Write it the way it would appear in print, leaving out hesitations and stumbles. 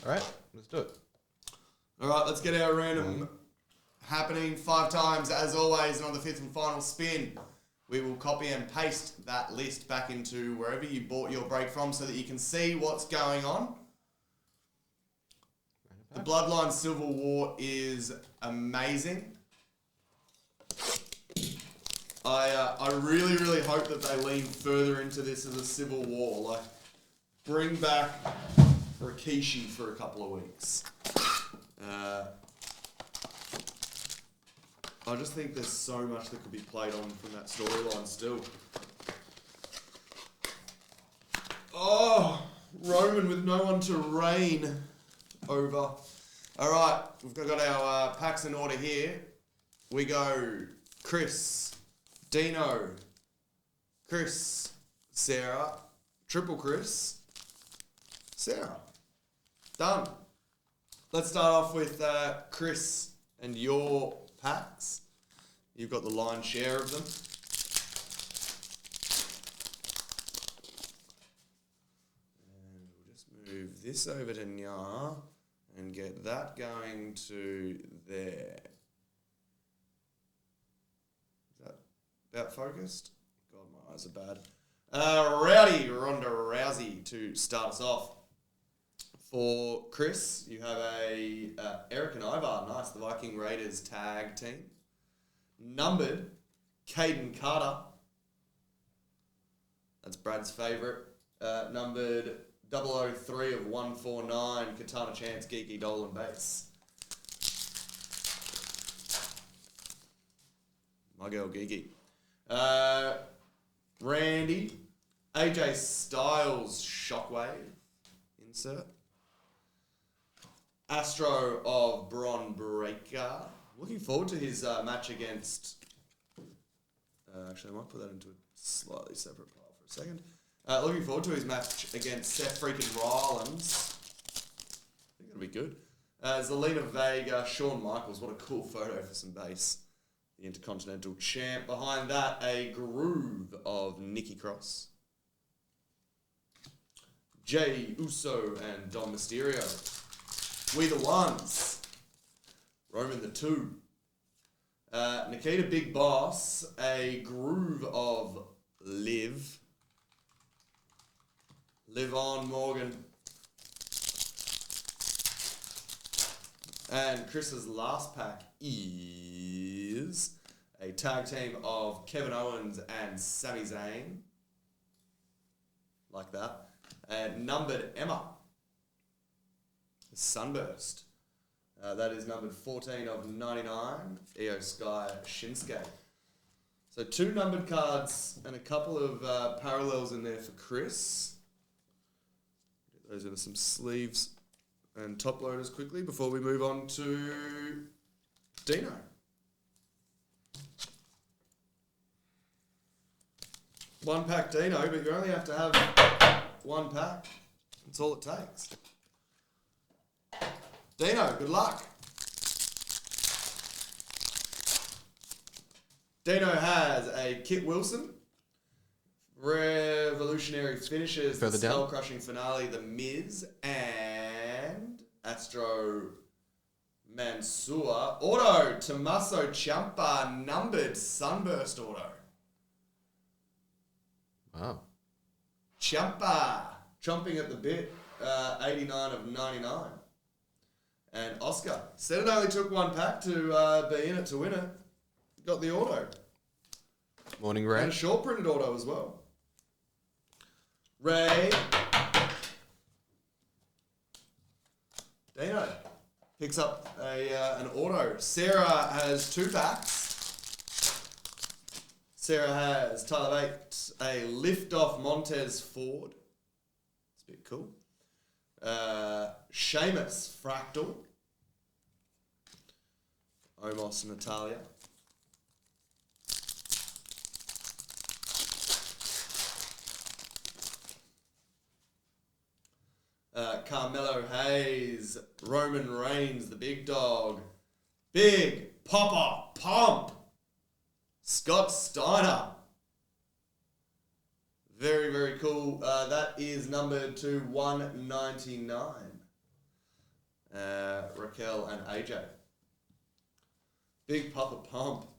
All right, let's do it. All right, let's get our random happening 5 times. As always, and on the 5th and final spin, we will copy and paste that list back into wherever you bought your break from so that you can see what's going on. The Bloodline Civil War is amazing. I really, really hope that they lean further into this as a civil war. Like, bring back Rikishi for a couple of weeks. I just think there's so much that could be played on from that storyline still. Oh, Roman with no one to reign over. All right, we've got our packs in order here. We go Chris, Dino, Chris, Sarah, Triple Chris, Sarah. Done. Let's start off with Chris and your packs. You've got the lion's share of them. And we'll just move this over to Nya and get that going to there. Is that about focused? God, my eyes are bad. Rowdy Ronda Rousey to start us off. For Chris, you have a Eric and Ivar, nice, the Viking Raiders tag team. Numbered, Caden Carter. That's Brad's favourite. Numbered 003 of 149, Katana Chance, Geeky Dolan Bates. My girl Geeky. Randy, AJ Styles Shockwave. Insert. Astro of Bron Breaker. Looking forward to his match against... actually, I might put that into a slightly separate pile for a second. Looking forward to his match against Seth freaking Rollins. I think it'll be good. Zelina Vega, Shawn Michaels. What a cool photo for some base. The Intercontinental Champ. Behind that, a groove of Nikki Cross. Jey Uso and Dom Mysterio. We the Ones. Roman the Two. Nikita Big Boss. A groove of Liv. Live on, Morgan. And Chris's last pack is a tag team of Kevin Owens and Sami Zayn. Like that. And numbered Emma. Sunburst. That is numbered 14 of 99. Io Sky Shinsuke. So 2 numbered cards and a couple of parallels in there for Chris. Get those into some sleeves and top loaders quickly before we move on to Dino. One pack Dino, but you only have to have one pack. That's all it takes. Dino, good luck. Dino has a Kit Wilson, Revolutionary Finishes, Further down. Skull Crushing Finale, The Miz, and Astro Mansoor. Auto, Tommaso Ciampa, numbered Sunburst auto. Wow. Ciampa, chomping at the bit, 89 of 99. And Oscar. Said it only took one pack to be in it to win it. Got the auto. Morning, Ray. And a short printed auto as well. Ray. Dino picks up an auto. Sarah has 2 packs. Sarah has Tyler Bates, a lift-off Montez Ford. It's a bit cool. Sheamus Fractal. Omos Natalia. Carmelo Hayes, Roman Reigns, the big dog, Big Papa Pump, Scott Steiner. Very, very cool. That is numbered to 199. Raquel and AJ. Big Papa Pump.